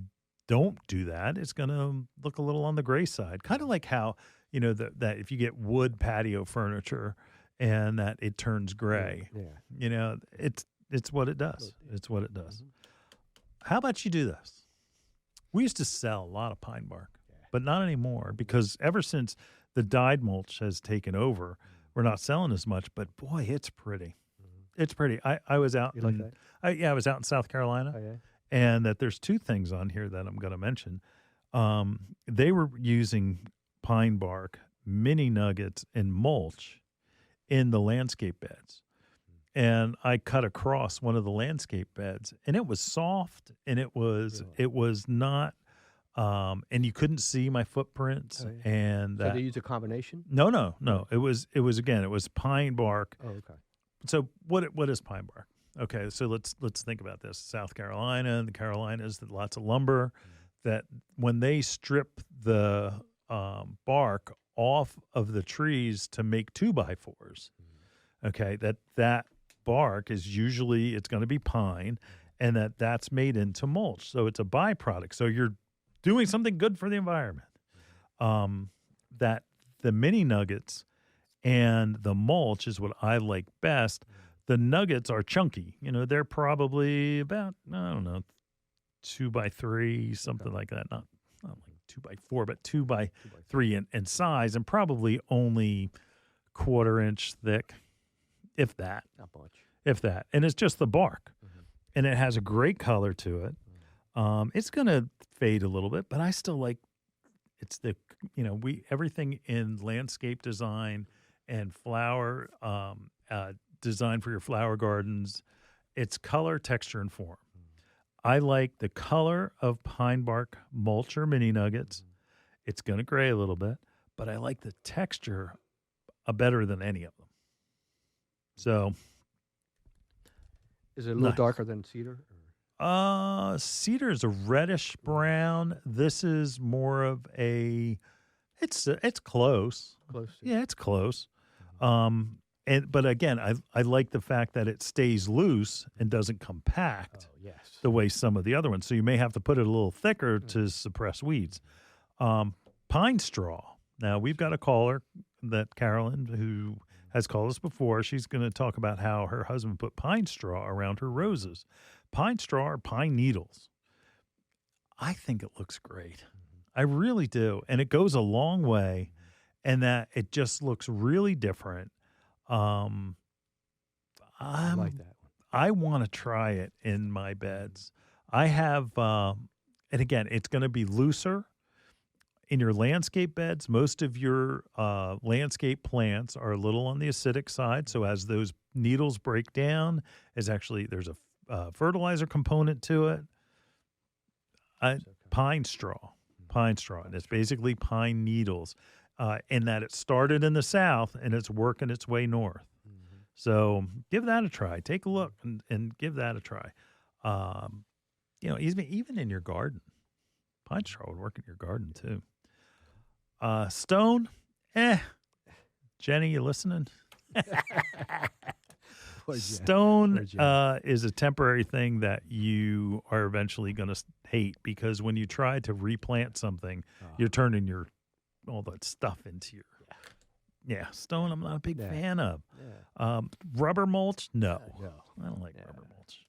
don't do that, it's going to look a little on the gray side. Kind of like how, that if you get wood patio furniture and that it turns gray, it's what it does. It's what it does. How about you do this? We used to sell a lot of pine bark, but not anymore, because ever since the dyed mulch has taken over, we're not selling as much, but boy, it's pretty. It's pretty. I was out. You like that? I was out in South Carolina, and that there's two things on here that I'm going to mention. They were using pine bark, mini nuggets, and mulch in the landscape beds. And I cut across one of the landscape beds, and it was soft, and it was not, and you couldn't see my footprints. And so they use a combination? No. It was pine bark. Oh, okay. So what is pine bark? Okay, so let's think about this. South Carolina, the Carolinas, lots of lumber. That when they strip the bark off of the trees to make 2x4s, okay, that bark is usually, it's going to be pine, and that's made into mulch. So it's a byproduct. So you're doing something good for the environment. That the mini nuggets and the mulch is what I like best. The nuggets are chunky. They're probably about, 2x3, something like that. Not like 2x4, but 2x3 in size, and probably only 1/4 inch thick, if that. Not much. If that. And it's just the bark. And it has a great color to it. It's going to fade a little bit, but I still like, it's the, everything in landscape design and flower design for your flower gardens, it's color, texture, and form. I like the color of pine bark mulch or mini nuggets. It's going to gray a little bit, but I like the texture better than any of them. So, is it a little darker than cedar? Cedar is a reddish brown. This is more of a, it's close. Close. Yeah, it's close. But again, I like the fact that it stays loose and doesn't compact the way some of the other ones. So you may have to put it a little thicker to suppress weeds. Pine straw. Now, we've got a caller, that Carolyn, who has called us before. She's going to talk about how her husband put pine straw around her roses. Pine straw or pine needles. I think it looks great. I really do. And it goes a long way, and that it just looks really different. I like that one. I want to try it in my beds. I have, and again, it's going to be looser in your landscape beds. Most of your landscape plants are a little on the acidic side. So as those needles break down, there's a fertilizer component to it. Pine straw, and it's basically pine needles. In that it started in the south and it's working its way north. So give that a try. Take a look and give that a try. Even in your garden, pine straw would work in your garden too. Stone, Jenny, you listening? Stone is a temporary thing that you are eventually going to hate, because when you try to replant something, you're turning all that stuff into your stone. I'm not a big fan of. Rubber mulch, no, I don't like rubber mulch.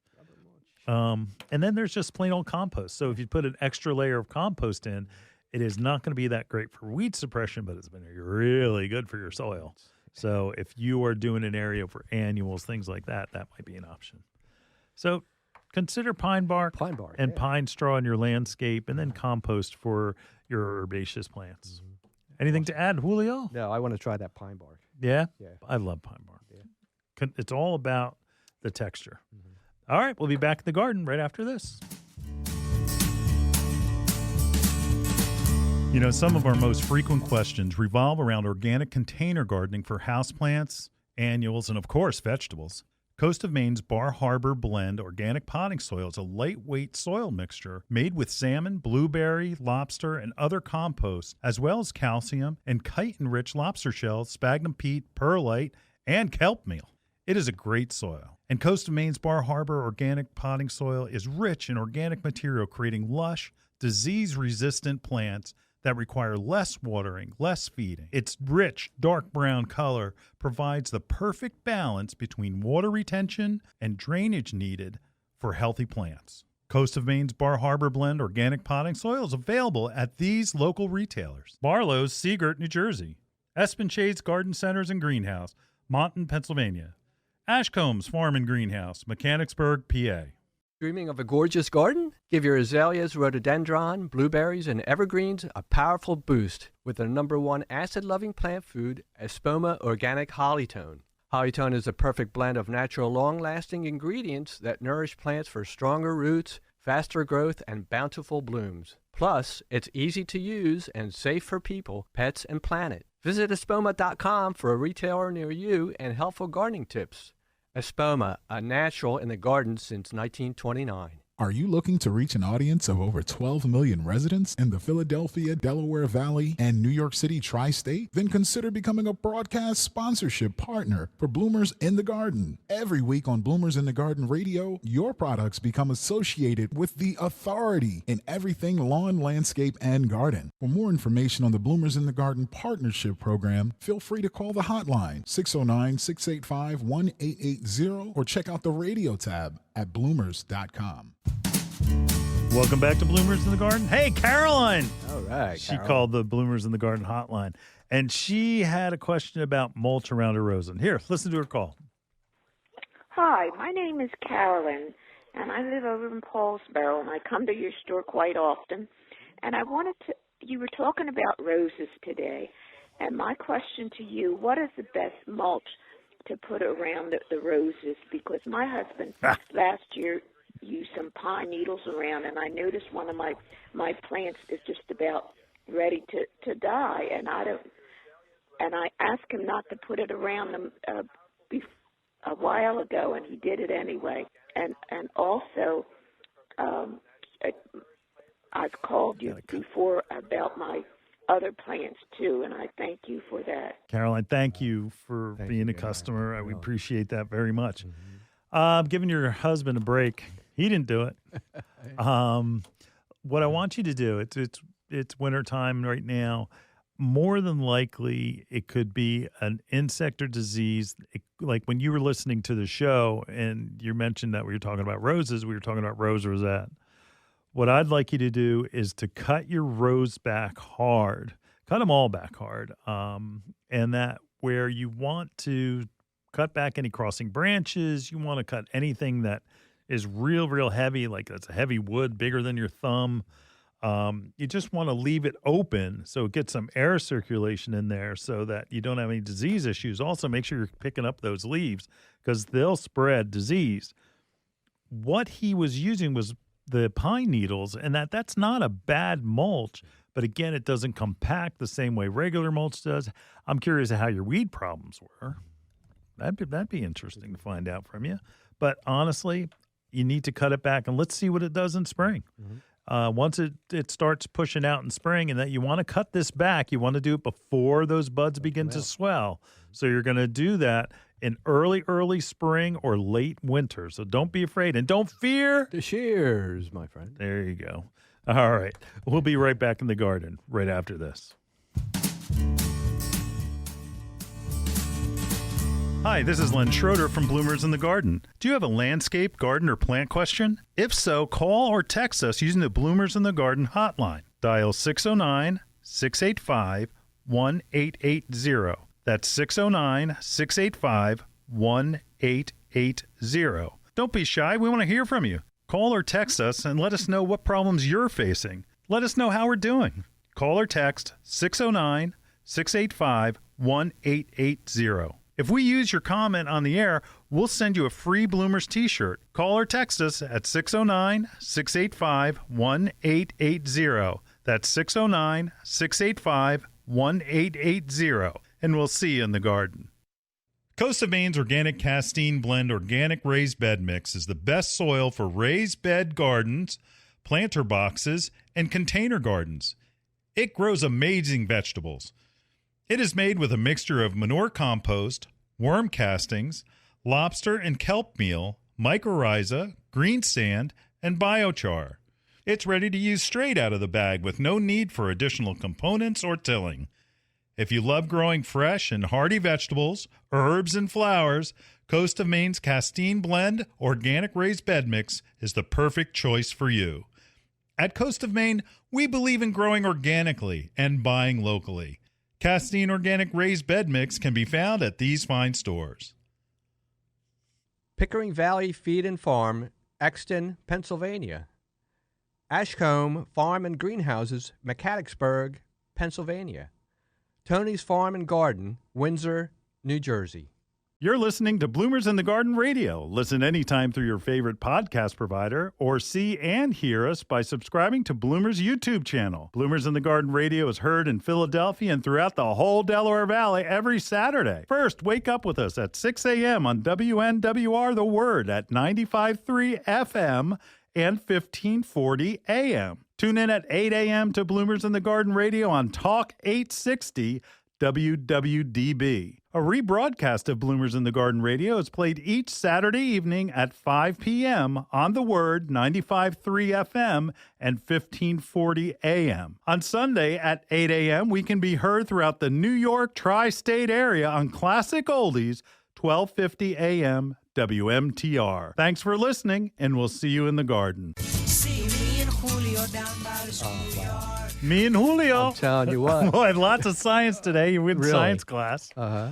And then there's just plain old compost. So if you put an extra layer of compost in, it is not going to be that great for weed suppression, but it's been really good for your soil. So if you are doing an area for annuals, things like that, that might be an option. So consider pine bark and pine straw in your landscape, and then compost for your herbaceous plants. Anything to add, Julio? No, I want to try that pine bark. Yeah? Yeah. I love pine bark. Yeah. It's all about the texture. All right, we'll be back in the garden right after this. Some of our most frequent questions revolve around organic container gardening for houseplants, annuals, and of course, vegetables. Coast of Maine's Bar Harbor Blend organic potting soil is a lightweight soil mixture made with salmon, blueberry, lobster, and other composts, as well as calcium and chitin-rich lobster shells, sphagnum peat, perlite, and kelp meal. It is a great soil. And Coast of Maine's Bar Harbor organic potting soil is rich in organic material, creating lush, disease-resistant plants that require less watering, less feeding. Its rich, dark brown color provides the perfect balance between water retention and drainage needed for healthy plants. Coast of Maine's Bar Harbor Blend organic potting soil is available at these local retailers: Barlow's, Seagirt, New Jersey; Espen Shade's Garden Centers and Greenhouse, Monton, Pennsylvania; Ashcomb's Farm and Greenhouse, Mechanicsburg, PA. Dreaming of a gorgeous garden? Give your azaleas, rhododendron, blueberries, and evergreens a powerful boost with the #1 acid-loving plant food, Espoma Organic Hollytone. Hollytone is a perfect blend of natural, long-lasting ingredients that nourish plants for stronger roots, faster growth, and bountiful blooms. Plus, it's easy to use and safe for people, pets, and planet. Visit espoma.com for a retailer near you and helpful gardening tips. Espoma, a natural in the garden since 1929. Are you looking to reach an audience of over 12 million residents in the Philadelphia, Delaware Valley, and New York City Tri-State? Then consider becoming a broadcast sponsorship partner for Bloomers in the Garden. Every week on Bloomers in the Garden Radio, your products become associated with the authority in everything lawn, landscape, and garden. For more information on the Bloomers in the Garden Partnership Program, feel free to call the hotline 609-685-1880 or check out the radio tab at bloomers.com. Welcome back to Bloomers in the Garden. Hey, Caroline. All right. She called the Bloomers in the Garden hotline, and she had a question about mulch around her roses. Here, listen to her call. Hi, my name is Carolyn, and I live over in Paulsboro, and I come to your store quite often. And you were talking about roses today, and my question to you, what is the best mulch to put around the roses? Because my husband last year used some pine needles around, and I noticed one of my plants is just about ready to die, and I asked him not to put it around them a while ago, and he did it anyway. And also, I've called you before about my other plants too, and I thank you for that. Caroline, thank you for being a customer. We appreciate that very much. Giving your husband a break. He didn't do it. What I want you to do, it's wintertime right now. More than likely, it could be an insect or disease. Like when you were listening to the show and you mentioned that we were talking about roses, we were talking about rose rosette. What I'd like you to do is to cut your rose back hard. Cut them all back hard. And that where you want to cut back any crossing branches, you want to cut anything that is real heavy, like that's a heavy wood bigger than your thumb. You just want to leave it open so it gets some air circulation in there so that you don't have any disease issues. Also, make sure you're picking up those leaves because they'll spread disease. What he was using was the pine needles, and that's not a bad mulch, but again, it doesn't compact the same way regular mulch does. I'm curious how your weed problems were. That'd be interesting to find out from you. But honestly, you need to cut it back, and let's see what it does in spring. Once it starts pushing out in spring, and that you want to cut this back, you want to do it before those buds begin to swell. So you're going to do that in early spring or late winter. So don't be afraid, and don't fear the shears, my friend. There you go. All right. We'll be right back in the garden right after this. Hi, this is Len Schroeder from Bloomers in the Garden. Do you have a landscape, garden, or plant question? If so, call or text us using the Bloomers in the Garden hotline. Dial 609-685-1880. That's 609-685-1880. Don't be shy. We want to hear from you. Call or text us and let us know what problems you're facing. Let us know how we're doing. Call or text 609-685-1880. If we use your comment on the air, we'll send you a free Bloomers t-shirt. Call or text us at 609-685-1880. That's 609-685-1880. And we'll see you in the garden. Coast of Maine's Organic Castine Blend Organic Raised Bed Mix is the best soil for raised bed gardens, planter boxes, and container gardens. It grows amazing vegetables. It is made with a mixture of manure compost, worm castings, lobster and kelp meal, mycorrhiza, green sand, and biochar. It's ready to use straight out of the bag with no need for additional components or tilling. If you love growing fresh and hearty vegetables, herbs, and flowers, Coast of Maine's Castine Blend Organic Raised Bed Mix is the perfect choice for you. At Coast of Maine, we believe in growing organically and buying locally. Castine Organic Raised Bed Mix can be found at these fine stores. Pickering Valley Feed and Farm, Exton, Pennsylvania. Ashcombe Farm and Greenhouses, Mechanicsburg, Pennsylvania. Tony's Farm and Garden, Windsor, New Jersey. You're listening to Bloomers in the Garden Radio. Listen anytime through your favorite podcast provider or see and hear us by subscribing to Bloomers YouTube channel. Bloomers in the Garden Radio is heard in Philadelphia and throughout the whole Delaware Valley every Saturday. First, wake up with us at 6 a.m. on WNWR The Word at 95.3 FM and 1540 AM. Tune in at 8 a.m. to Bloomers in the Garden Radio on Talk 860 WWDB. A rebroadcast of Bloomers in the Garden Radio is played each Saturday evening at 5 p.m. on The Word, 95.3 FM and 1540 AM. On Sunday at 8 a.m., we can be heard throughout the New York Tri-State Area on Classic Oldies, 1250 AM WMTR. Thanks for listening, and we'll see you in the garden. See me and Julio down by the schoolyard. Me and Julio. I'm telling you what. Boy, lots of science today. You win Really? science class. Uh-huh.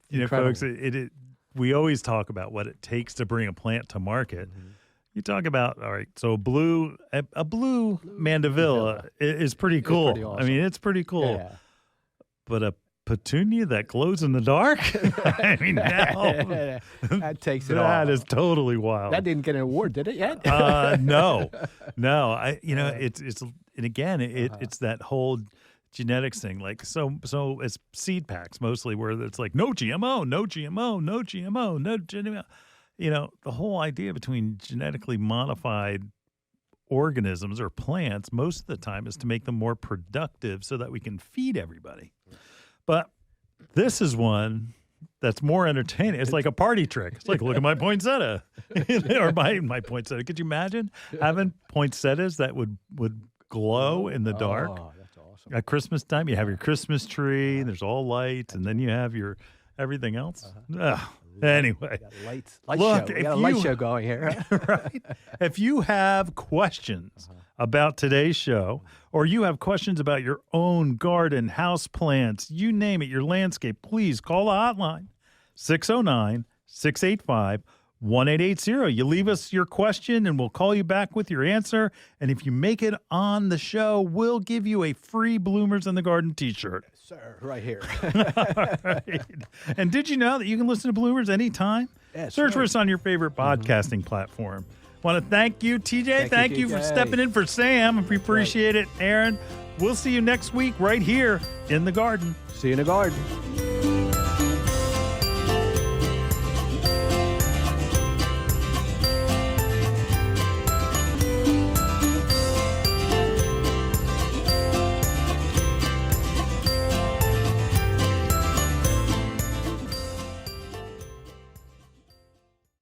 You know, folks, we always talk about what it takes to bring a plant to market. Mm-hmm. You talk about, all right, so a blue Mandevila is pretty cool. Pretty awesome. I mean, it's pretty cool. Yeah. But a petunia that glows in the dark? I mean, now, that takes it off. that is totally wild. That didn't get an award, did it yet? No. It's that whole genetics thing. Like, so it's seed packs mostly where it's like, no GMO, no GMO, no GMO, no GMO. You know, the whole idea between genetically modified organisms or plants most of the time is to make them more productive so that we can feed everybody. But this is one that's more entertaining. It's like a party trick. It's like, look at my poinsettia. Or my poinsettia. Could you imagine having poinsettias that would glow in the dark? Oh, that's awesome. At Christmas time, you have your Christmas tree, and there's all lights, and then you have your everything else. Anyway, Light look, show. We got a light show going here. Right? If you have questions about today's show, or you have questions about your own garden, house plants, you name it, your landscape, please call the hotline, 609-685-1880. You leave us your question, and we'll call you back with your answer. And if you make it on the show, we'll give you a free Bloomers in the Garden t-shirt. Sir, right here. Right. And did you know that you can listen to Bloomers anytime? Yes, Search for right. us on your favorite podcasting platform. Want to thank you, TJ. Thank you, for TJ. stepping in for Sam. We appreciate it, Aaron. We'll see you next week right here in the garden. See you in the garden.